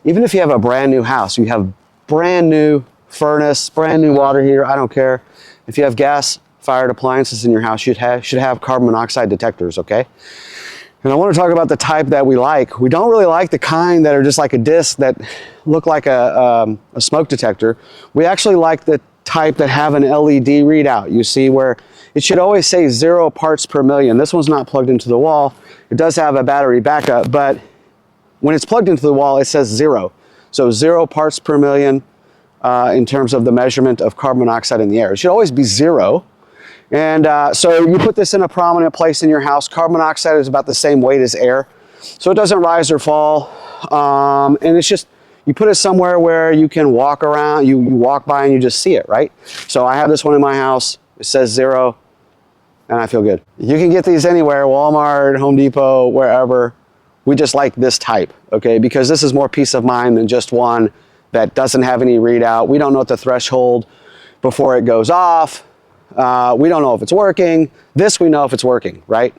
even if you have a brand new house, you have brand new furnace, brand new water heater, I don't care. If you have gas fired appliances in your house, you should have carbon monoxide detectors, okay? And I want to talk about the type that we like. We don't really like the kind that are just like a disc that look like a smoke detector. We actually like the type that have an LED readout. You see where it should always say 0 parts per million. This one's not plugged into the wall. It does have a battery backup, but when it's plugged into the wall, it says 0. So 0 parts per million in terms of the measurement of carbon monoxide in the air. It should always be 0. And so you put this in a prominent place in your house. Carbon monoxide is about the same weight as air, so it doesn't rise or fall. And it's just, you put it somewhere where you can walk around, you walk by and you just see it, right? So I have this one in my house. It says 0, and I feel good. You can get these anywhere, Walmart, Home Depot, wherever. We just like this type, okay? Because this is more peace of mind than just one that doesn't have any readout. We don't know what the threshold before it goes off. We don't know if it's working. This we know if it's working, right?